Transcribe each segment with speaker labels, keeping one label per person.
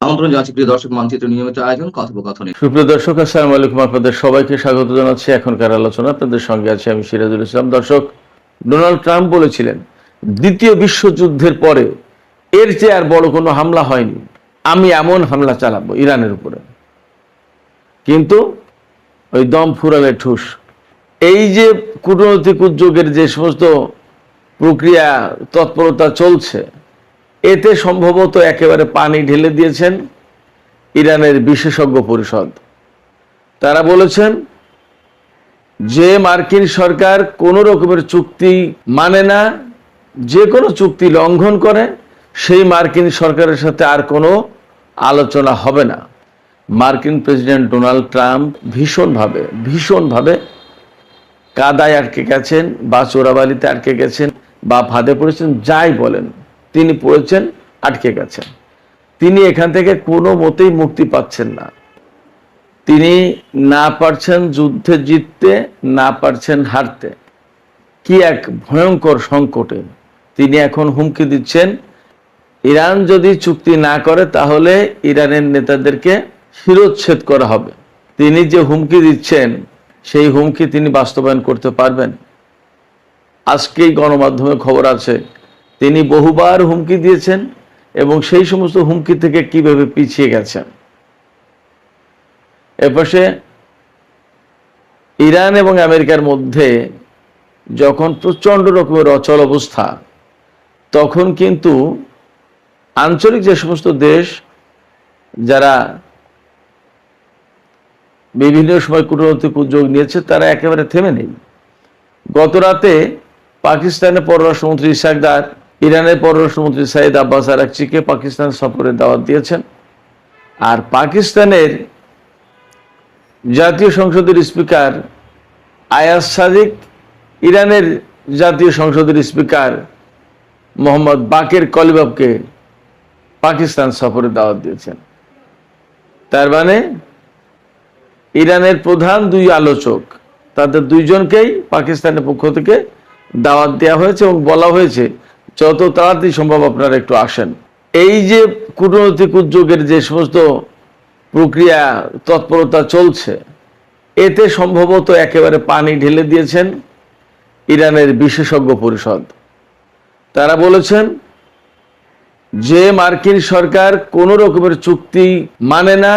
Speaker 1: আমন্ত্রণ জানাচ্ছি প্রিয় দর্শক মানচিত্র নিয়মিত আয়োজন কথোপকথনে।
Speaker 2: সুপ্রিয় দর্শক, আসসালামু আলাইকুম। আপনাদের সবাইকে স্বাগত জানাচ্ছি এখনকার আলোচনা। আপনাদের সঙ্গে আছি আমি সিরাজুল ইসলাম। দর্শক, ডোনাল্ড ট্রাম্প বলেছিলেন দ্বিতীয় বিশ্বযুদ্ধের পরে এর চেয়ে আর বড় কোনো হামলা হয়নি, আমি এমন হামলা চালাবো ইরানের উপরে। কিন্তু ওই দম ফুরালে ঠুস। এই যে কূটনৈতিক উদ্যোগের যে সমস্ত প্রক্রিয়া তৎপরতা চলছে, এতে সম্ভবত একেবারে পানি ঢেলে দিয়েছেন ইরানের বিশেষজ্ঞ পরিষদ। তারা বলেছেন যে মার্কিন সরকার কোনো রকমের চুক্তি মানে না, যে কোনো চুক্তি লঙ্ঘন করে, সেই মার্কিন সরকারের সাথে আর কোনো আলোচনা হবে না। মার্কিন প্রেসিডেন্ট ডোনাল্ড ট্রাম্প ভীষণভাবে কাদায় আটকে গেছেন, বা চোরাবালিতে আটকে গেছেন, বা ফাঁদে পড়েছেন, যাই বলেন, তিনি পড়েছেন, আটকে গেছেন। তিনি এখান থেকে কোনো মতেই মুক্তি পাচ্ছেন না। তিনি না পারছেন যুদ্ধে জিততে, না পারছেন হারতে। কি এক ভয়ঙ্কর সংকটে তিনি এখন হুমকি দিচ্ছেন, ইরান যদি চুক্তি না করে তাহলে ইরানের নেতাদেরকে শিরোচ্ছেদ করা হবে। তিনি যে হুমকি দিচ্ছেন, সেই হুমকি তিনি বাস্তবায়ন করতে পারবেন? আজকেই গণমাধ্যমে খবর আছে তিনি বহুবার হুমকি দিয়েছেন এবং সেই সমস্ত হুমকি থেকে কিভাবে পিছিয়ে গেছেন। এপাশে ইরান এবং আমেরিকার মধ্যে যখন প্রচণ্ড রকমের অচল অবস্থা, তখন কিন্তু আঞ্চলিক যে সমস্ত দেশ যারা বিভিন্ন সময় কূটনৈতিক উদ্যোগ নিয়েছে, তারা একেবারে থেমে নেই। গত রাতে পাকিস্তানের পররাষ্ট্রমন্ত্রী ইসহাক দার ইরানের পররাষ্ট্রমন্ত্রী সাইদ আব্বাস আরাকচিকে পাকিস্তান সফরে দাওয়াত দিয়েছেন। আর পাকিস্তানের জাতীয় সংসদের স্পিকার আয়াজ সাদিক ইরানের জাতীয় সংসদের স্পিকার মোহাম্মদ বাকের কলিবাবকে পাকিস্তান সফরে দাওয়াত দিয়েছেন। তার মানে ইরানের প্রধান দুই আলোচক, তাদের দুইজনকেই পাকিস্তানের পক্ষ থেকে দাওয়াত দেওয়া হয়েছে এবং বলা হয়েছে যত তাড়াতাড়ি সম্ভব আপনারা একটু আসেন। এই যে কূটনৈতিক উদ্যোগের যে সমস্ত প্রক্রিয়া তৎপরতা চলছে, এতে সম্ভবত একেবারে পানি ঢেলে দিয়েছেন ইরানের বিশেষজ্ঞ পরিষদ। তারা বলেছেন যে মার্কিন সরকার কোনো রকমের চুক্তি মানে না,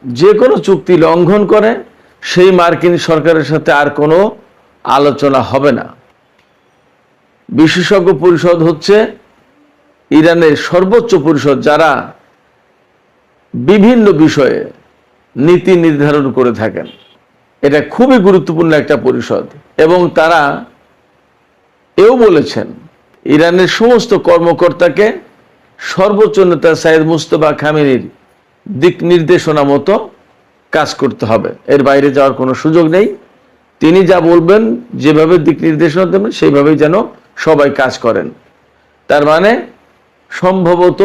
Speaker 2: যে কোনো চুক্তি লঙ্ঘন করে, সেই মার্কিন সরকারের সাথে আর কোনো আলোচনা হবে না। বিশেষজ্ঞ পরিষদ হচ্ছে ইরানের সর্বোচ্চ পরিষদ, যারা বিভিন্ন বিষয়ে নীতি নির্ধারণ করে থাকেন। এটা খুবই গুরুত্বপূর্ণ একটা পরিষদ এবং তারা এও বলেছেন ইরানের সমস্ত কর্মকর্তাকে সর্বোচ্চ নেতা সাইয়েদ মুজতবা খামেনির দিক নির্দেশনা মতো কাজ করতে হবে, এর বাইরে যাওয়ার কোনো সুযোগ নেই। তিনি যা বলবেন, যেভাবে দিক নির্দেশনা দেবেন, সেইভাবেই যেন সবাই কাজ করেন। তার মানে সম্ভবত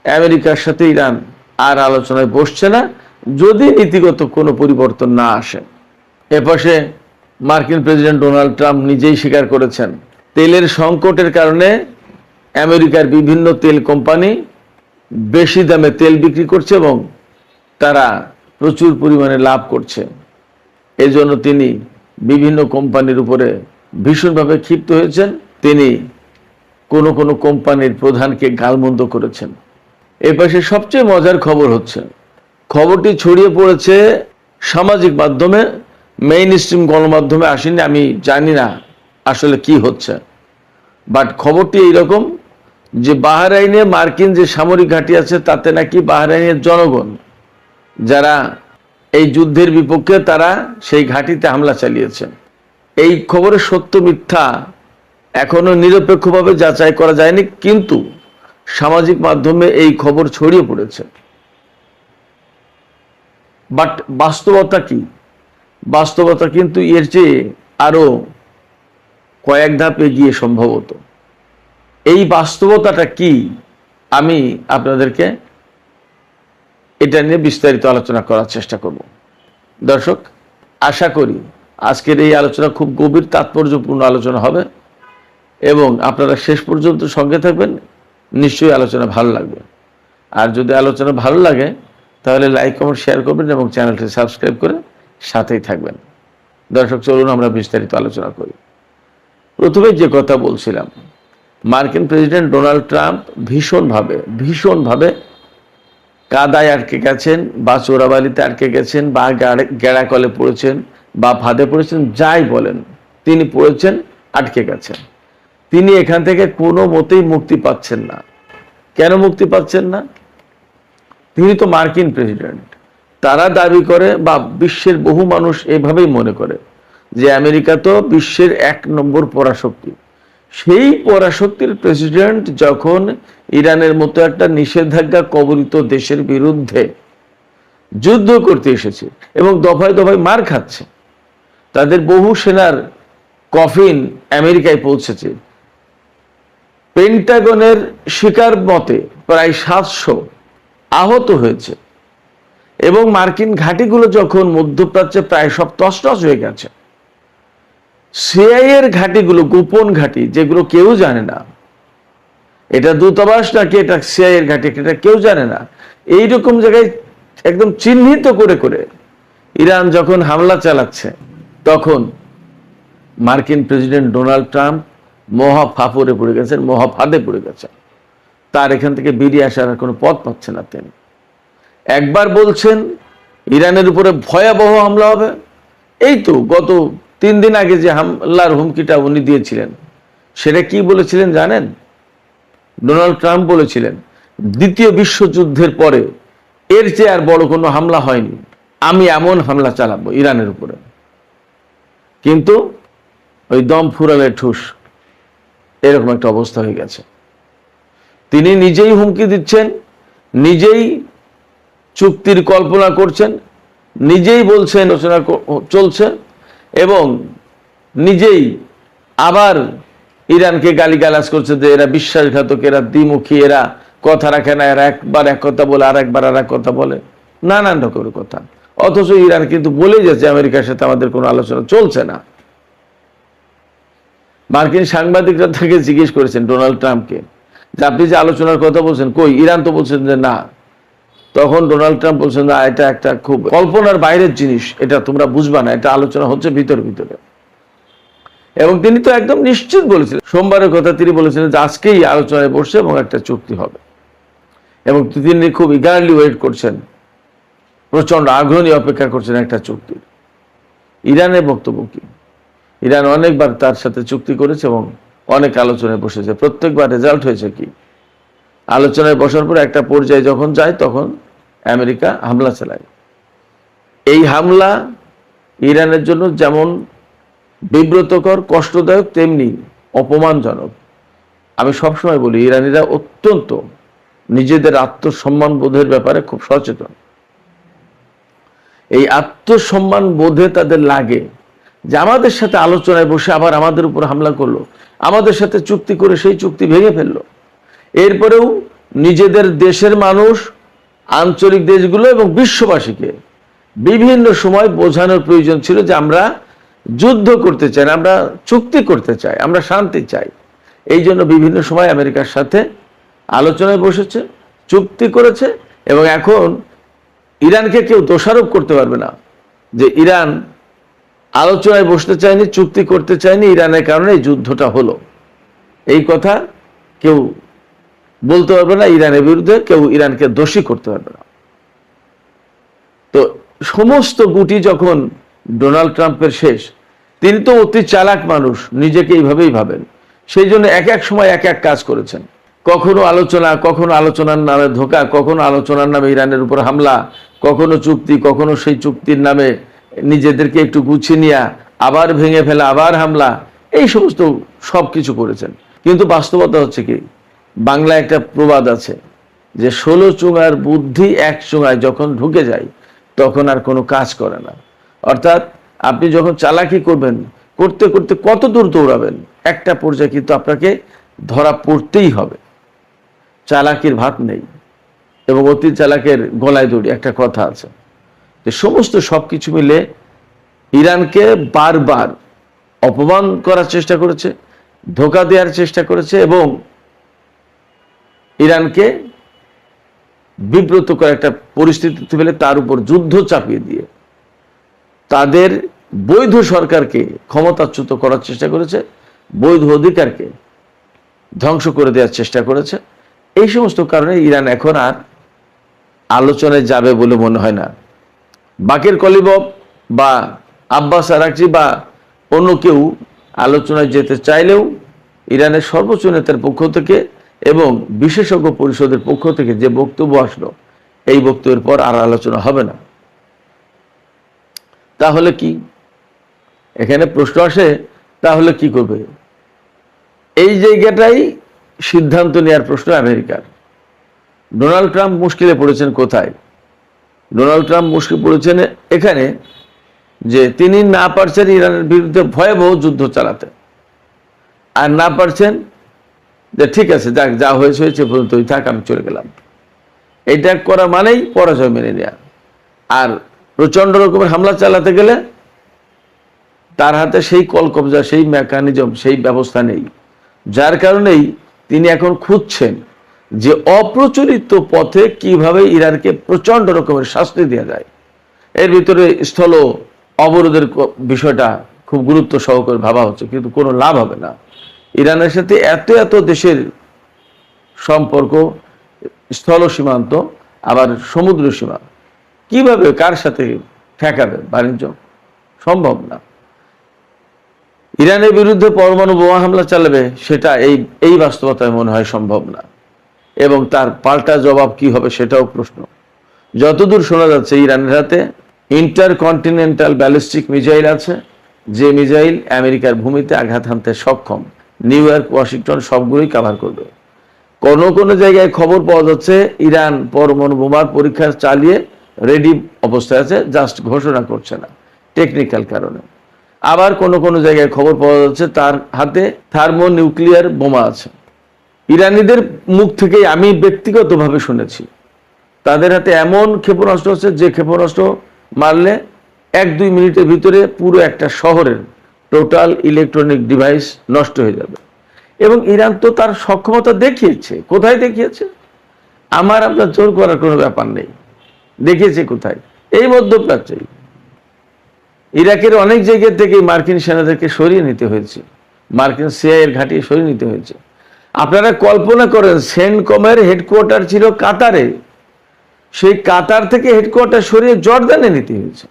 Speaker 2: আমেরিকার সাথে ইরান আর আলোচনায় বসছে না, যদি নীতিগত কোনো পরিবর্তন না আসে। এপাশে মার্কিন প্রেসিডেন্ট ডোনাল্ড ট্রাম্প নিজেই স্বীকার করেছেন তেলের সংকটের কারণে আমেরিকার বিভিন্ন তেল কোম্পানি বেশি দামে তেল বিক্রি করছে এবং তারা প্রচুর পরিমাণে লাভ করছে। এজন্য তিনি বিভিন্ন কোম্পানির উপরে ভীষণভাবে ক্ষিপ্ত হয়েছেন। তিনি কোনো কোনো কোম্পানির প্রধানকে গালমন্দ করেছেন। এর পাশে সবচেয়ে মজার খবর হচ্ছে, খবরটি ছড়িয়ে পড়েছে সামাজিক মাধ্যমে, মেইন স্ট্রিম গণমাধ্যমে আসেনি। আমি জানি না আসলে কি হচ্ছে, বাট খবরটি এইরকম যে বাহরাইনে মার্কিন যে সামরিক ঘাঁটি আছে, তাতে নাকি বাহরাইনের জনগণ যারা এই যুদ্ধের বিপক্ষে, তারা সেই ঘাঁটিতে হামলা চালিয়েছে। এই খবরের সত্য মিথ্যা এখনো নিরপেক্ষভাবে যাচাই করা যায়নি, কিন্তু সামাজিক মাধ্যমে এই খবর ছড়িয়ে পড়েছে। বাট বাস্তবতা কি? বাস্তবতা কিন্তু এর চেয়ে আরো কয়েক ধাপ এগিয়ে সম্ভবত। এই বাস্তবতাটা কি, আমি আপনাদেরকে এটা নিয়ে বিস্তারিত আলোচনা করার চেষ্টা করব। দর্শক, আশা করি আজকের এই আলোচনা খুব গভীর তাৎপর্যপূর্ণ আলোচনা হবে এবং আপনারা শেষ পর্যন্ত সঙ্গে থাকবেন, নিশ্চয়ই আলোচনা ভালো লাগবে। আর যদি আলোচনা ভালো লাগে তাহলে লাইক কমেন্ট শেয়ার করবেন এবং চ্যানেলটি সাবস্ক্রাইব করে সাথেই থাকবেন। দর্শক, চলুন আমরা বিস্তারিত আলোচনা করি। প্রথমে যে কথা বলছিলাম, মার্কিন প্রেসিডেন্ট ডোনাল্ড ট্রাম্প ভীষণভাবে কাদায় আটকে গেছেন, বা চোরাবালিতে আটকে গেছেন, বা গেড়াকলে পড়েছেন, বা ফাঁদে পড়েছেন, যাই বলেন, তিনি পড়েছেন, আটকে গেছেন। তিনি এখান থেকে কোনো মতেই মুক্তি পাচ্ছেন না। কেন মুক্তি পাচ্ছেন না? তিনি তো মার্কিন প্রেসিডেন্ট। তারা দাবি করে, বা বিশ্বের বহু মানুষ এভাবেই মনে করে, যে আমেরিকা তো বিশ্বের 1 নম্বর পরাশক্তি। সেই পরাশক্তির প্রেসিডেন্ট যখন ইরানের মতো একটা নিষেধাজ্ঞা কবলিত দেশের বিরুদ্ধে যুদ্ধ করতে এসেছে এবং দফায় দফায় মার খাচ্ছে, তাদের বহু সেনার কফিন আমেরিকায় পৌঁছেছে। পেন্টাগনের শিকার মতে প্রায় 700 আহত হয়েছে এবং মার্কিন ঘাঁটিগুলো যখন মধ্যপ্রাচ্যে প্রায় সব তছনছ হয়ে গেছে, সিআইএর ঘাঁটিগুলো, গোপন ঘাঁটি, যেগুলো কেউ জানে না এটা দূতাবাস নাকি এটা সিআইএর ঘাঁটি, এটা কেউ জানে না, এইরকম জায়গায় একদম চিহ্নিত করে করে ইরান যখন হামলা চালাচ্ছে, তখন মার্কিন প্রেসিডেন্ট ডোনাল্ড ট্রাম্প মহা ফাঁপড়ে পড়ে গেছেন, মহা ফাঁদে পড়ে গেছেন। তার এখান থেকে বেরিয়ে আসার কোনো পথ পাচ্ছে না তিনি। একবার বলছেন ইরানের উপরে ভয়াবহ হামলা হবে, এই তো গত 3 দিন আগে যে হামলার হুমকিটা উনি দিয়েছিলেন, সেটা কি বলেছিলেন জানেন? ডোনাল্ড ট্রাম্প বলেছিলেন, দ্বিতীয় বিশ্বযুদ্ধের পরে এর চেয়ে আর বড় কোনো হামলা হয়নি, আমি এমন হামলা চালাবো ইরানের উপরে। কিন্তু ওই দম ফুরালে ঠুস, এরকম একটা অবস্থা হয়ে গেছে। তিনি নিজেই হুমকি দিচ্ছেন, নিজেই চুক্তির কল্পনা করছেন, নিজেই বলছেন আলোচনা চলছে, এবং নিজেই আবার ইরানকে গালিগালাজ করছে যে এরা বিশ্বাসঘাতক, এরা দ্বিমুখী, এরা কথা রাখে না, এরা একবার এক কথা বলে আর একবার আর এক কথা বলে, নানান রকমের কথা। অথচ ইরান কিন্তু বলেই যাচ্ছে আমেরিকার সাথে আমাদের কোনো আলোচনা চলছে না। মার্কিন সাংবাদিকরা তাকে জিজ্ঞেস করেছেন ডোনাল্ড ট্রাম্পকে, যে আপনি যে আলোচনার কথা বলছেন, কই? ইরান তো বলছেন যে না। তখন ডোনাল্ড ট্রাম্প বলছেন, না, এটা একটা খুব কল্পনার বাইরের জিনিস, এটা তোমরা বুঝবা না, এটা আলোচনা হচ্ছে ভিতরে ভিতরে। এবং তিনি তো একদম নিশ্চিত বলেছিলেন, সোমবারের কথা তিনি বলেছিলেন যে আজকেই আলোচনায় বসছে এবং একটা চুক্তি হবে। এবং তিনি খুব ইগারলি ওয়েট করছেন, প্রচন্ড আগ্রহ নিয়ে অপেক্ষা করছেন একটা চুক্তির। ইরানের বক্তব্য কি? ইরান অনেকবার তার সাথে চুক্তি করেছে এবং অনেক আলোচনায় বসেছে, প্রত্যেকবার রেজাল্ট হয়েছে কি? আলোচনায় বসার পর একটা পর্যায়ে যখন যায়, তখন আমেরিকা হামলা চালায়। এই হামলা ইরানের জন্য যেমন বিব্রতকর, কষ্টদায়ক, তেমনি অপমানজনক। আমি সবসময় বলি, ইরানিরা অত্যন্ত নিজেদের আত্মসম্মান বোধের ব্যাপারে খুব সচেতন। এই আত্মসম্মান বোধে তাদের লাগে যে আমাদের সাথে আলোচনায় বসে আবার আমাদের উপর হামলা করলো, আমাদের সাথে চুক্তি করে সেই চুক্তি ভেঙে ফেললো। এরপরেও নিজেদের দেশের মানুষ, আঞ্চলিক দেশগুলো এবং বিশ্ববাসীকে বিভিন্ন সময় বোঝানোর প্রয়োজন ছিল যে আমরা যুদ্ধ করতে চাই না, আমরা চুক্তি করতে চাই, আমরা শান্তি চাই। এই জন্য বিভিন্ন সময় আমেরিকার সাথে আলোচনায় বসেছে, চুক্তি করেছে, এবং এখন ইরানকে কেউ দোষারোপ করতে পারবে না যে ইরান আলোচনায় বসতে চায়নি, চুক্তি করতে চায়নি, ইরানের কারণে এই যুদ্ধটা হলো। এই কথা কেউ বলতে পারবে না, ইরানের বিরুদ্ধে কেউ ইরানকে দোষী করতে পারবে না। তো সমস্ত গুটি যখন ডোনাল্ড ট্রাম্পের শেষ, তিনি তো অতি চালাক মানুষ, নিজেকে এইভাবেই ভাবেন, সেই জন্য এক এক সময় এক এক কাজ করেছেন। কখনো আলোচনা, কখনো আলোচনার নামে ধোঁকা, কখনো আলোচনার নামে ইরানের উপর হামলা, কখনো চুক্তি, কখনো সেই চুক্তির নামে নিজেদেরকে একটু গুছিয়ে নেওয়া, আবার ভেঙে ফেলা, আবার হামলা, এই সমস্ত সব কিছু করেছেন। কিন্তু বাস্তবতা হচ্ছে কি, বাংলা একটা প্রবাদ আছে যে 16 চুঙার বুদ্ধি এক চুঙায় যখন ঢুকে যায় তখন আর কোনো কাজ করে না। অর্থাৎ আপনি যখন চালাকি করবেন, করতে করতে কত দূর দৌড়াবেন, একটা পর্যায়ে কিন্তু আপনাকে ধরা পড়তেই হবে। চালাকির ভাত নেই এবং অতি চালাকের গলায় দড়ি, একটা কথা আছে। যে সমস্ত সবকিছু মিলে ইরানকে বারবার অপমান করার চেষ্টা করেছে, ধোঁকা দেওয়ার চেষ্টা করেছে এবং ইরানকে বিব্রতকর একটা পরিস্থিতি ফেলে তার উপর যুদ্ধ চাপিয়ে দিয়ে তাদের বৈধ সরকারকে ক্ষমতাচ্যুত করার চেষ্টা করেছে, বৈধ অধিকারকে ধ্বংস করে দেওয়ার চেষ্টা করেছে। এই সমস্ত কারণে ইরান এখন আর আলোচনায় যাবে বলে মনে হয় না। বাকির কলিবফ বা আব্বাস আরাকচি বা অন্য কেউ আলোচনায় যেতে চাইলেও ইরানের সর্বোচ্চ নেতার পক্ষ থেকে এবং বিশেষজ্ঞ পরিষদের পক্ষ থেকে যে বক্তব্য আসলো, এই বক্তব্যের পর আর আলোচনা হবে না। তাহলে কি এখানে প্রশ্ন আসে, তাহলে কি করবে? এই জায়গাটাই সিদ্ধান্ত নেওয়ার প্রশ্ন আমেরিকার। ডোনাল্ড ট্রাম্প মুশকিলে পড়েছেন কোথায়? ডোনাল্ড ট্রাম্প মুশকিল পড়েছেন এখানে যে তিনি না পারছেন ইরানের বিরুদ্ধে ভয়াবহ যুদ্ধ চালাতে, আর না পারছেন যে ঠিক আছে যাক, যা হয়েছে হয়েছে পর্যন্তই থাক, আমি চলে গেলাম। এটা করা মানেই পরাজয় মেনে নেওয়া। আর প্রচন্ড রকমের হামলা চালাতে গেলে তার হাতে সেই কল কবজা, সেই মেকানিজম, সেই ব্যবস্থা নেই। যার কারণেই তিনি এখন খুঁজছেন যে অপ্রচলিত পথে কিভাবে ইরানকে প্রচন্ড রকমের শাস্তি দেওয়া যায়। এর ভিতরে স্থল অবরোধের বিষয়টা খুব গুরুত্ব সহকারে ভাবা হচ্ছে, কিন্তু কোনো লাভ হবে না। ইরানের সাথে এত এত দেশের সম্পর্ক, স্থল সীমান্ত আবার সমুদ্র সীমা, কিভাবে কার সাথে ঠেকাবে বাণিজ্য? সম্ভব না। ইরানের বিরুদ্ধে পরমাণু বোমা হামলা চালাবে, সেটা এই বাস্তবতায় মনে হয় সম্ভব না। এবং তার পাল্টা জবাব কি হবে সেটাও প্রশ্ন। যতদূর শোনা যাচ্ছে ইরানের হাতে ইন্টারকন্টিনেন্টাল ব্যালিস্টিক মিসাইল আছে, যে মিসাইল আমেরিকার ভূমিতে আঘাত হানতে সক্ষম। নিউ ইয়র্ক, ওয়াশিংটন সবগুলোই কভার করবে। কোনো কোনো জায়গায় খবর পাওয়া যাচ্ছে ইরান পরমাণু বোমার পরীক্ষা চালিয়ে রেডি অবস্থায় আছে, জাস্ট ঘোষণা করছে না টেকনিক্যাল কারণে। আবার কোনো কোনো জায়গায় খবর পাওয়া যাচ্ছে তার হাতে থার্মোনিউক্লিয়ার বোমা আছে। ইরানিদের মুখ থেকেই আমি ব্যক্তিগতভাবে শুনেছি তাদের হাতে এমন ক্ষেপণাস্ত্র আছে যে ক্ষেপণাস্ত্র মারলে 1-2 মিনিটের ভিতরে পুরো একটা শহরের টোটাল ইলেকট্রনিক ডিভাইস নষ্ট হয়ে যাবে। এবং ইরান তো তার সক্ষমতা দেখিয়েছে। কোথায় দেখিয়েছে? আমার আপনার জোর করার কোনো ব্যাপার নেই। দেখিয়েছে কোথায়? এই মধ্যপ্রাচ্যেই। ইরাকের অনেক জায়গা থেকে মার্কিন সেনাদেরকে সরিয়ে নিতে হয়েছে, মার্কিন সিআইএর ঘাঁটি সরিয়ে নিতে হয়েছে। আপনারা কল্পনা করেন, সেন্টকমের হেডকোয়ার্টার ছিল কাতারে, সেই কাতার থেকে হেডকোয়ার্টার সরিয়ে জর্দানে নিতে হয়েছে।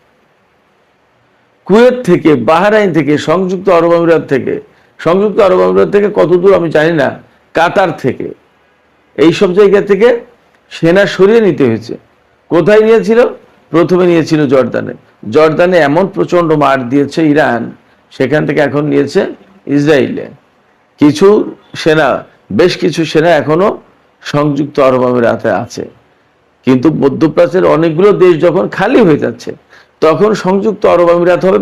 Speaker 2: কুয়েত থেকে, বাহরাইন থেকে, সংযুক্ত আরব আমিরাত থেকে কতদূর আমি জানি না, কাতার থেকে, এইসব জায়গা থেকে সেনা সরিয়ে নিতে হয়েছে। কোথায় নিয়েছিল? প্রথমে নিয়েছিল জর্দানে এমন প্রচন্ড মার দিয়েছে ইরান, সেখান থেকে এখন নিয়েছে ইসরায়েলে। কিছু সেনা, বেশ কিছু সেনা এখনো সংযুক্ত আরব আমিরাতে আছে। কিন্তু মধ্যপ্রাচ্যের অনেকগুলো দেশ যখন খালি হয়ে যাচ্ছে, তখন সংযুক্ত আরব আমিরাত হবে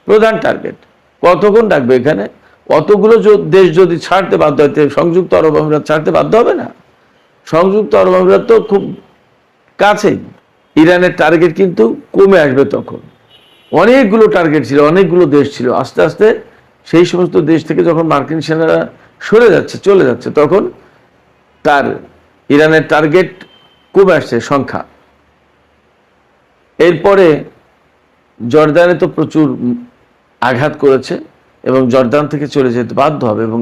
Speaker 2: প্রধান টার্গেট। কতক্ষণ ডাকবে এখানে? অতগুলো দেশ যদি ছাড়তে বাধ্য হয়, সংযুক্ত আরব আমিরাত ছাড়তে বাধ্য হবে না? সংযুক্ত আরব আমিরাত তো খুব কাছেই। ইরানের টার্গেট কিন্তু কমে আসবে তখন। অনেকগুলো টার্গেট ছিল, অনেকগুলো দেশ ছিল। আস্তে আস্তে সেই সমস্ত দেশ থেকে যখন মার্কিন সেনারা সরে যাচ্ছে, চলে যাচ্ছে, তখন তার ইরানের টার্গেট কমে আসছে সংখ্যা। এরপরে জর্দানে তো প্রচুর আঘাত করেছে এবং জর্দান থেকে চলে যেতে বাধ্য হবে, এবং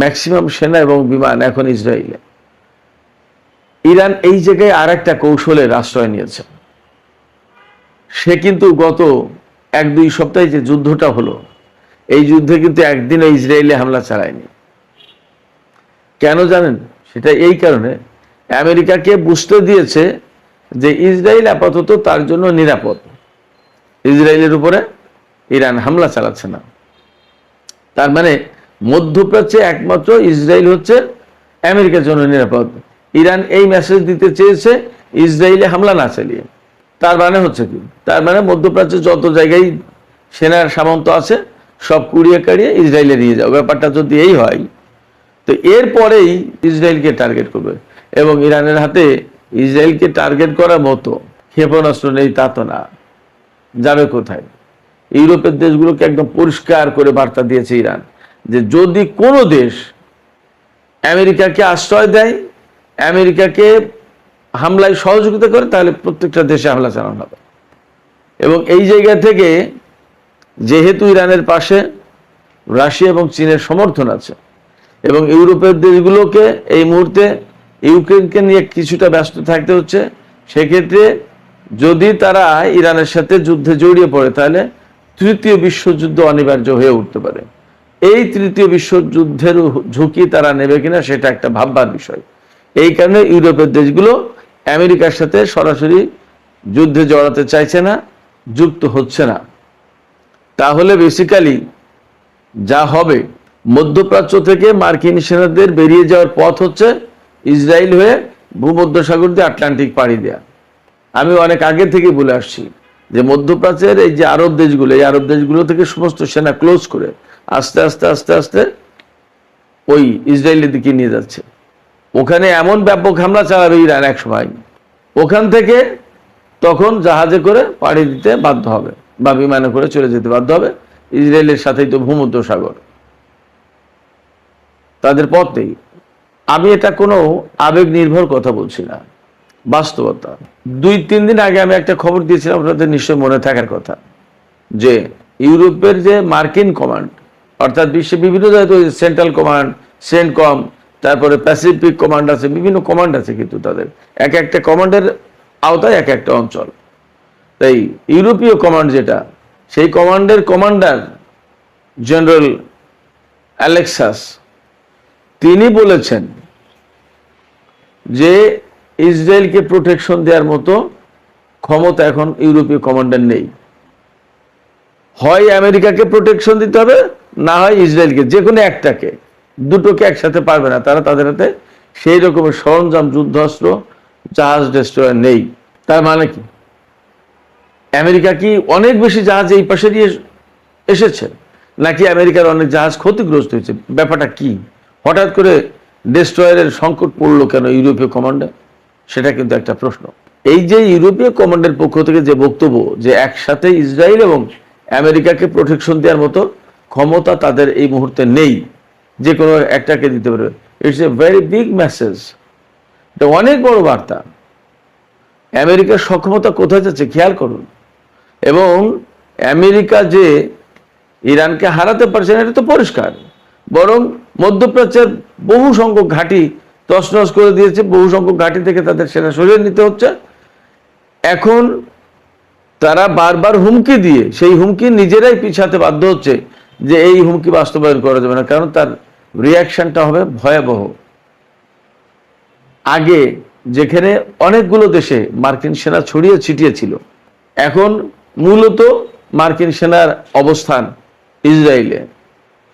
Speaker 2: ম্যাক্সিমাম সেনা এবং বিমান এখন ইসরায়েলে। ইরান এই জায়গায় আর একটা কৌশলের আশ্রয় নিয়েছে। সে কিন্তু গত 1-2 সপ্তাহে যে যুদ্ধটা হলো, এই যুদ্ধে কিন্তু একদিনও ইসরায়েলে হামলা চালায়নি। কেন জানেন? সেটা এই কারণে, আমেরিকাকে বুঝতে দিয়েছে যে ইসরায়েল আপাতত তার জন্য নিরাপদ। ইসরায়েলের উপরে ইরান হামলা চালাচ্ছে না। তার মানে মধ্যপ্রাচ্যে একমাত্র ইসরায়েল হচ্ছে আমেরিকার জন্য নিরাপদ। ইরান এই মেসেজ দিতে চেয়েছে ইসরায়েলে হামলা না চালিয়ে। তার মানে হচ্ছে কি? তার মানে মধ্যপ্রাচ্যে যত জায়গায় সেনার সামন্ত আছে সব কুড়িয়ে কাড়িয়ে ইসরায়েলে নিয়ে যাও। ব্যাপারটা যদি এই হয়, তো এরপরেই ইসরায়েলকে টার্গেট করবে। এবং ইরানের হাতে ইসরায়েলকে টার্গেট করার মতো ক্ষেপণাস্ত্র নেই তা তো না। যাবে কোথায়? ইউরোপের দেশগুলোকে একদম পরিষ্কার করে বার্তা দিয়েছে ইরান যে যদি কোনো দেশ আমেরিকাকে আশ্রয় দেয়, আমেরিকাকে হামলায় সহযোগিতা করে, তাহলে প্রত্যেকটা দেশে হামলা চালানো হবে। এবং এই জায়গা থেকে যেহেতু ইরানের পাশে রাশিয়া এবং চীনের সমর্থন আছে এবং ইউরোপের দেশগুলোকে এই মুহূর্তে ইউক্রেনকে নিয়ে কিছুটা ব্যস্ত থাকতে হচ্ছে, সেক্ষেত্রে যদি তারা ইরানের সাথে যুদ্ধে জড়িয়ে পড়ে তাহলে তৃতীয় বিশ্বযুদ্ধ অনিবার্য হয়ে উঠতে পারে। এই তৃতীয় বিশ্বযুদ্ধের ঝুঁকি তারা নেবে কিনা সেটা একটা ভাববার বিষয়। এই কারণে ইউরোপের দেশগুলো আমেরিকার সাথে সরাসরি যুদ্ধে জড়াতে চাইছে না, যুক্ত হচ্ছে না। তাহলে বেসিক্যালি যা হবে, মধ্যপ্রাচ্য থেকে মার্কিন সেনাদের বেরিয়ে যাওয়ার পথ হচ্ছে ইসরায়েল হয়ে ভূমধ্যসাগর দিয়ে আটলান্টিক পাড়ি দেয়া। আমি অনেক আগে থেকে বলে আসছি যে মধ্যপ্রাচ্যের এই যে আরব দেশগুলো, এই আরব দেশগুলো থেকে সমস্ত সেনা ক্লোজ করে আস্তে আস্তে আস্তে আস্তে ওই ইসরায়েলের দিকে নিয়ে যাচ্ছে। ওখানে এমন ব্যাপক হামলা চালাবে ইরান এক সময়, ওখান থেকে তখন জাহাজে করে পাড়ি দিতে বাধ্য হবে বা বিমানে করে চলে যেতে বাধ্য হবে। ইসরায়েলের সাথেই তো ভূমধ্যসাগর, তাদের পথ নেই। আমি এটা কোনো আবেগ নির্ভর কথা বলছি না, বাস্তবতা। 2-3 দিন আগে আমি একটা খবর দিয়েছিলাম, আপনাদের নিশ্চয়ই মনে থাকার কথা, যে ইউরোপের যে মার্কিন কমান্ড, অর্থাৎ বিশ্বের বিভিন্ন জায়গায় সেন্ট্রাল কমান্ড, সেন্টকম, তারপরে প্যাসিফিক কমান্ড আছে, বিভিন্ন কমান্ড আছে, কিন্তু তাদের এক একটা কমান্ডের আওতায় এক একটা অঞ্চল। তাই ইউরোপীয় কমান্ড যেটা, সেই কমান্ডের কমান্ডার জেনারেল অ্যালেক্সাস, তিনি বলেছেন যে ইসরায়েলকে প্রোটেকশন দেওয়ার মতো ক্ষমতা এখন ইউরোপীয় কমান্ডার নেই। হয় আমেরিকাকে প্রোটেকশন দিতে হবে, না হয় ইসরায়েলকে, যে কোনো একটাকে, দুটোকে একসাথে পারবে না তারা। তাদের হাতে সেই রকমের সরঞ্জাম, যুদ্ধাস্ত্র, জাহাজ, ডেস্ট্রয়ার নেই। তার মানে কি, আমেরিকা কি অনেক বেশি জাহাজ এই পাশে দিয়ে এসেছে, নাকি আমেরিকার অনেক জাহাজ ক্ষতিগ্রস্ত হয়েছে? ব্যাপারটা কি? হঠাৎ করে ডেস্ট্রয়ারের সংকট পড়লো কেন ইউরোপীয় কমান্ডে? সেটা কিন্তু একটা প্রশ্ন। এই যে ইউরোপীয় কমান্ডের পক্ষ থেকে যে বক্তব্য যে একসাথে ইসরায়েল এবং আমেরিকাকে প্রোটেকশন দেওয়ার মতো ক্ষমতা তাদের এই মুহূর্তে নেই, যে কোনো একটাকে দিতে পারবে, it's a very big message. এটা অনেক বড় বার্তা। আমেরিকার সক্ষমতা কোথায় যাচ্ছে খেয়াল করুন। এবং আমেরিকা যে ইরানকে হারাতে পারছে না এটা তো পরিষ্কার, বরং মধ্যপ্রাচ্যের বহু সংখ্যক ঘাঁটি তছনছ করে দিয়েছে, বহু সংখ্যক ঘাঁটি থেকে তাদের সেনা সরিয়ে নিতে হচ্ছে। এখন তারা বারবার হুমকি দিয়ে সেই হুমকি নিজেরাই পিছাতে বাধ্য হচ্ছে যে এই হুমকি বাস্তবায়ন করা যাবে না, কারণ তার রিয়াকশনটা হবে ভয়াবহ। আগে যেখানে অনেকগুলো দেশে মার্কিন সেনা ছড়িয়ে ছিটিয়ে ছিল, এখন মূলত মার্কিন সেনার অবস্থান ইসরায়েলে।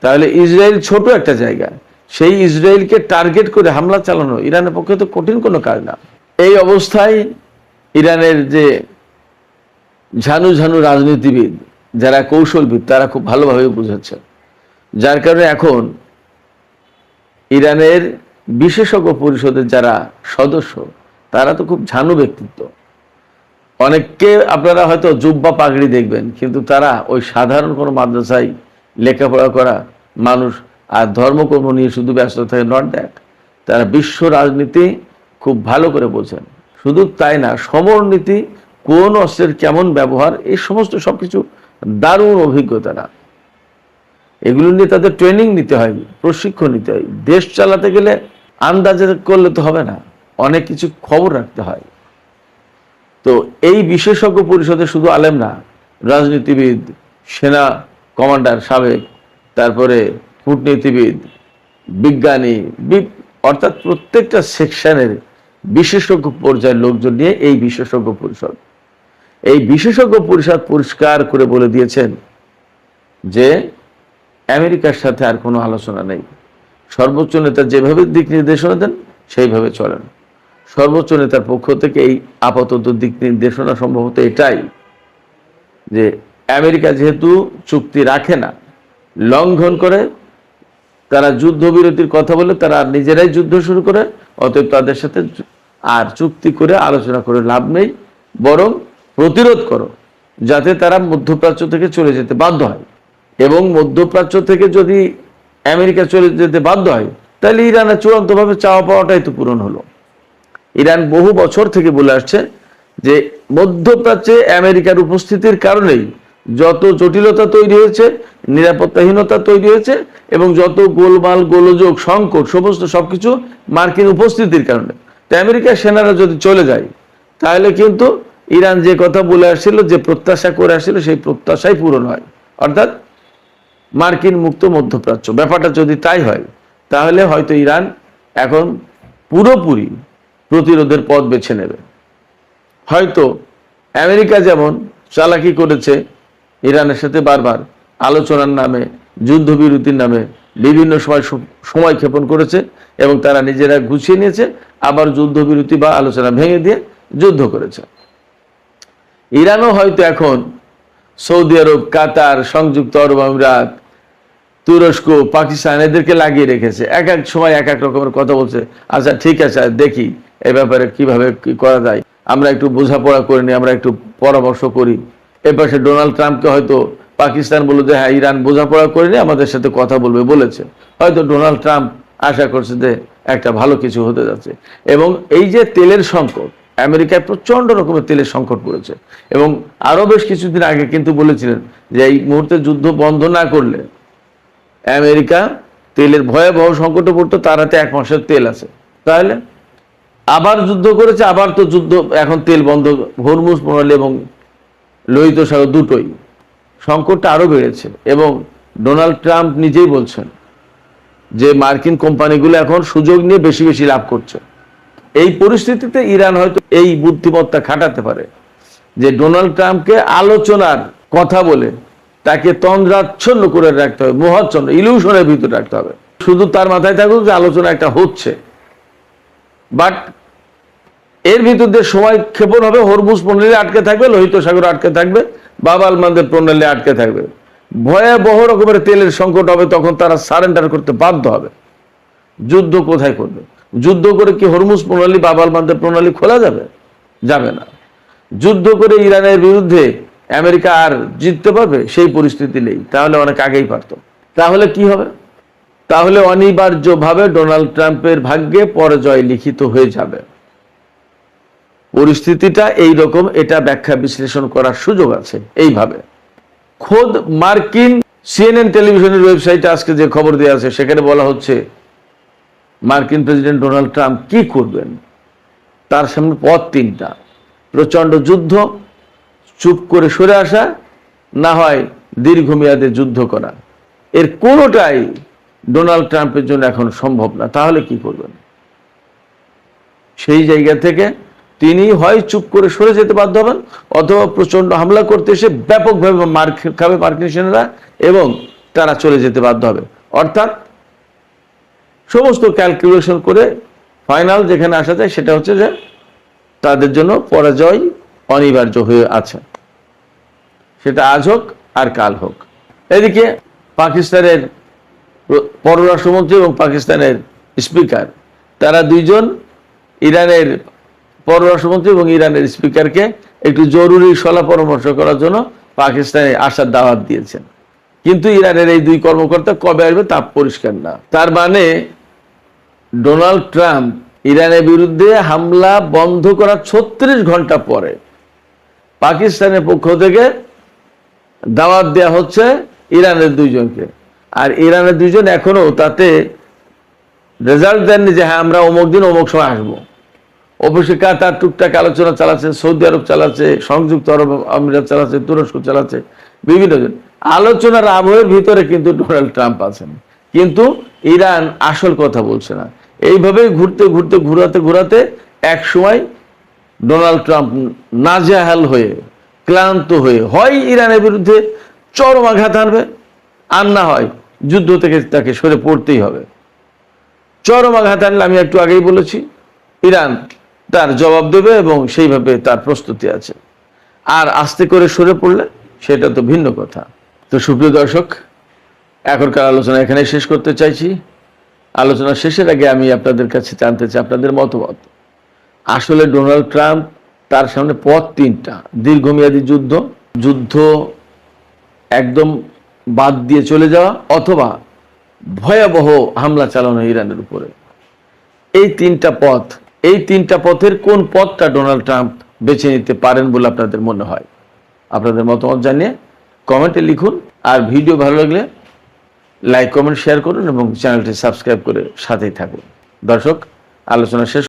Speaker 2: তাহলে ইসরায়েল ছোট একটা জায়গা, সেই ইসরায়েলকে টার্গেট করে হামলা চালানো ইরানের পক্ষে তো কঠিন কোনো কাজ না। এই অবস্থায় ইরানের যে ঝানু ঝানু রাজনীতিবিদ, যারা কৌশলবিদ, তারা খুব ভালোভাবে বুঝাচ্ছে, যার কারণে এখন ইরানের বিশেষজ্ঞ পরিষদের যারা সদস্য, তারা তো খুব ঝানু ব্যক্তিত্ব। অনেককে আপনারা হয়তো জুব্বা পাগড়ি দেখবেন, কিন্তু তারা ওই সাধারণ কোনো মাদ্রাসায় লেখাপড়া করা মানুষ আর ধর্মকর্ম নিয়ে শুধু ব্যস্ত থাকে, নট দ্যাট। তারা বিশ্ব রাজনীতি খুব ভালো করে বোঝেন। শুধু তাই না, সমরনীতি, কোন অস্ত্রের কেমন ব্যবহার, এই সমস্ত সবকিছু দারুণ অভিজ্ঞতা না। এগুলো নিয়ে তাদের ট্রেনিং নিতে হয়, প্রশিক্ষণ নিতে হয়। দেশ চালাতে গেলে আন্দাজে করলে তো হবে না, অনেক কিছু খবর রাখতে হয়। তো এই বিশেষজ্ঞ পরিষদে শুধু আলেম না, রাজনীতিবিদ, সেনা কমান্ডার সাবেক, তারপরে কূটনীতিবিদ, বিজ্ঞানী, অর্থাৎ প্রত্যেকটা সেকশনের বিশেষজ্ঞ পর্যায়ের লোকজন নিয়ে এই বিশেষজ্ঞ পরিষদ। এই বিশেষজ্ঞ পরিষদ পরিষ্কার করে বলে দিয়েছেন যে আমেরিকার সাথে আর কোনো আলোচনা নেই। সর্বোচ্চ নেতা যেভাবে দিক নির্দেশনা দেন সেইভাবে চলেন। সর্বোচ্চ নেতার পক্ষ থেকে এই আপাতত দিক নির্দেশনা সম্ভবত এটাই যে আমেরিকা যেহেতু চুক্তি রাখে না, লঙ্ঘন করে, তারা যুদ্ধবিরতির কথা বলে তারা নিজেরাই যুদ্ধ শুরু করে, অতএব তাদের সাথে আর চুক্তি করে আলোচনা করে লাভ নেই, বরং প্রতিরোধ করো যাতে তারা মধ্যপ্রাচ্য থেকে চলে যেতে বাধ্য হয়। এবং মধ্যপ্রাচ্য থেকে যদি আমেরিকা চলে যেতে বাধ্য হয়, তাহলে ইরানের চূড়ান্তভাবে চাওয়া পাওয়াটাই তো পূরণ হলো। ইরান বহু বছর থেকে বলে আসছে যে মধ্যপ্রাচ্যে আমেরিকার উপস্থিতির কারণেই যত জটিলতা তৈরি হয়েছে, নিরাপত্তাহীনতা তৈরি হয়েছে এবং যত গোলমাল গোলযোগ সংকট সমস্ত সবকিছু মার্কিন উপস্থিতির কারণে। তো আমেরিকার সেনারা যদি চলে যায় তাহলে কিন্তু ইরান যে কথা বলে আসছিল, যে প্রত্যাশা করে আসছিল, সেই প্রত্যাশাই পূরণ হয়, অর্থাৎ মার্কিন মুক্ত মধ্যপ্রাচ্য। ব্যাপারটা যদি তাই হয় তাহলে হয়তো ইরান এখন পুরোপুরি প্রতিরোধের পথ বেছে নেবে। হয়তো আমেরিকা যেমন চালাকি করেছে ইরানের সাথে বারবার আলোচনার নামে, যুদ্ধবিরতির নামে বিভিন্ন সময় ক্ষেপণ করেছে এবং তারা নিজেরা গুছিয়ে নিয়েছে, আবার যুদ্ধবিরতি বা আলোচনা ভেঙে দিয়ে যুদ্ধ করেছে। ইরানও হয়তো এখন সৌদি আরব, কাতার, সংযুক্ত আরব আমিরাত, তুরস্ক, পাকিস্তান এদেরকে লাগিয়ে রেখেছে। এক এক সময় এক এক রকমের কথা বলছে। আচ্ছা ঠিক আছে, দেখি এ ব্যাপারে কিভাবে কি করা যায়, আমরা একটু বোঝাপড়া করে নিই, আমরা একটু পরামর্শ করি। এপাশে ডোনাল্ড ট্রাম্পকে হয়তো পাকিস্তান বলল যে হ্যাঁ, ইরান বোঝাপড়া করে নিয়ে আমাদের সাথে কথা বলবে বলেছে। হয়তো ডোনাল্ড ট্রাম্প আশা করছে যে একটা ভালো কিছু হতে যাচ্ছে। এবং এই যে তেলের সংকট, আমেরিকায় প্রচন্ড রকমের তেলের সংকট পড়েছে এবং আরো বেশ কিছুদিন আগে কিন্তু বলেছিলেন যে এই মুহূর্তে যুদ্ধ বন্ধ না করলে আমেরিকা তেলের ভয়াবহ সংকটে পড়তো, তার হাতে 1 মাসের তেল আছে। তাহলে আবার যুদ্ধ করেছে, আবার তো যুদ্ধ, এখন তেল বন্ধ, হরমুজ প্রণালী এবং লোহিত সাগর দুটোই, সংকটটা আরো বেড়েছে। এবং ডোনাল্ড ট্রাম্প নিজেই বলছেন যে মার্কিন কোম্পানিগুলো এখন সুযোগ নিয়ে বেশি বেশি লাভ করছে। এই পরিস্থিতিতে ইরান হয়তো এই বুদ্ধিমত্তা খাটাতে পারে যে ডোনাল্ড ট্রাম্পকে আলোচনার কথা বলে তাকে তন্দ্রাচ্ছন্ন করে রাখতে হবে, মোহাচ্ছন্ন, ইলিউশনের ভিতরে রাখতে হবে। শুধু তার মাথায় থাকুক যে আলোচনা একটা হচ্ছে, বাট এর ভিতর দিয়ে সময় ক্ষেপণ হবে, হরমুজ প্রণালী আটকে থাকবে, লোহিত সাগর আটকে থাকবে, বাব আল মান্দেব প্রণালী আটকে থাকবে, ভয়াবহ রকমের তেলের সংকট হবে। তখন তারা সারেন্ডার করতে বাধ্য হবে। যুদ্ধ কোথায় করবে? যুদ্ধ করে কি হরমুজ প্রণালী, বাব আল মান্দেব প্রণালী খোলা যাবে? যাবে না। যুদ্ধ করে ইরানের বিরুদ্ধে আমেরিকা আর জিততে পারবে? সেই পরিস্থিতি নেই। তাহলে অনেক আগেই পারত। তাহলে কি হবে? তাহলে অনিবার্যভাবে ডোনাল্ড ট্রাম্পের ভাগ্যে পরাজয় লিখিত হয়ে যাবে। পরিস্থিতিটা এই রকম, এটা ব্যাখ্যা বিশ্লেষণ করার সুযোগ আছে এইভাবে। খোদ মার্কিন সিএনএন টেলিভিশনের ওয়েবসাইটে আজকে যে খবর দেওয়া আছে সেখানে বলা হচ্ছে মার্কিন প্রেসিডেন্ট ডোনাল্ড ট্রাম্প কি করবেন। তার সামনে পথ 3টা: প্রচন্ড যুদ্ধ, চুপ করে সরে আসা, না হয় দীর্ঘমেয়াদে যুদ্ধ করা। এর কোনোটাই ডোনাল্ড ট্রাম্পের জন্য এখন সম্ভব না। তাহলে কি করবেন? সেই জায়গা থেকে তিনি হয় চুপ করে সরে যেতে বাধ্য হবেন, অথবা প্রচন্ড হামলা করতে এসে ব্যাপকভাবে মার খাবে মার্কিন সেনারা এবং তারা চলে যেতে বাধ্য হবে। অর্থাৎ সমস্ত ক্যালকুলেশন করে ফাইনাল যেখানে আসা যায় সেটা হচ্ছে যে তাদের জন্য পরাজয় অনিবার্য হয়ে আছে, সেটা আজ হোক আর কাল হোক। এদিকে পাকিস্তানের পররাষ্ট্রমন্ত্রী এবং পাকিস্তানের স্পিকার, তারা দুইজন ইরানের পররাষ্ট্রমন্ত্রী এবং ইরানের স্পিকারকে একটু জরুরি সলা পরামর্শ করার জন্য পাকিস্তানে আসার দাওয়াত দিয়েছেন। কিন্তু ইরানের এই 2 কর্মকর্তা কবে আসবে তা পরিষ্কার না। তার মানে ডোনাল্ড ট্রাম্প ইরানের বিরুদ্ধে হামলা বন্ধ করার 36 ঘন্টা পরে পাকিস্তানের পক্ষ থেকে দাওয়াত দেওয়া হচ্ছে ইরানের 2 জনকে। আর ইরানের 2 জন এখনো তাতে রেজাল্ট দেননি যে হ্যাঁ আমরা অমুক দিন অমুক সময় আসবো। অবশ্যই কাতার টুকটাক আলোচনা চালাচ্ছে, সৌদি আরব চালাচ্ছে, সংযুক্ত আরব আমিরাত চালাচ্ছে, তুরস্ক চালাচ্ছে, বিভিন্ন জন। আলোচনার আবহের ভিতরে কিন্তু ডোনাল্ড ট্রাম্প আছেন, কিন্তু ইরান আসল কথা বলছে না। এইভাবে ঘুরাতে এক সময় ডোনাল্ড ট্রাম্প নাজেহাল হয়ে, ক্লান্ত হয়ে হয় ইরানের বিরুদ্ধে চরম আঘাত আনবে, আর না হয় যুদ্ধ থেকে তাকে সরে পড়তেই হবে। চরম আঘাত আনলে, আমি একটু আগেই বলেছি, ইরান তার জবাব দেবে এবং সেইভাবে তার প্রস্তুতি আছে। আর আস্তে করে সরে পড়লে সেটা তো ভিন্ন কথা। তো সুপ্রিয় দর্শক, এখনকার আলোচনা এখানে শেষ করতে চাইছি। আলোচনা শেষের আগে আমি আপনাদের কাছে জানতে চাই আপনাদের মতামত। আসলে ডোনাল্ড ট্রাম্প, তার সামনে পথ 3টা: দীর্ঘমেয়াদী যুদ্ধ একদম বাদ দিয়ে চলে যাওয়া, অথবা ভয়াবহ হামলা চালানো ইরানের উপরে। এই 3টা পথ, এই তিনটা পথের কোন পথটা ডোনাল্ড ট্রাম্প বেছে নিতে পারেন বলে আপনাদের মনে হয়? আপনাদের মতামত জানিয়ে কমেন্টে লিখুন। আর ভিডিও ভালো লাগলে লাইক, কমেন্ট, শেয়ার করুন এবং চ্যানেলটি সাবস্ক্রাইব করে সাথেই থাকুন। দর্শক, আলোচনা শেষ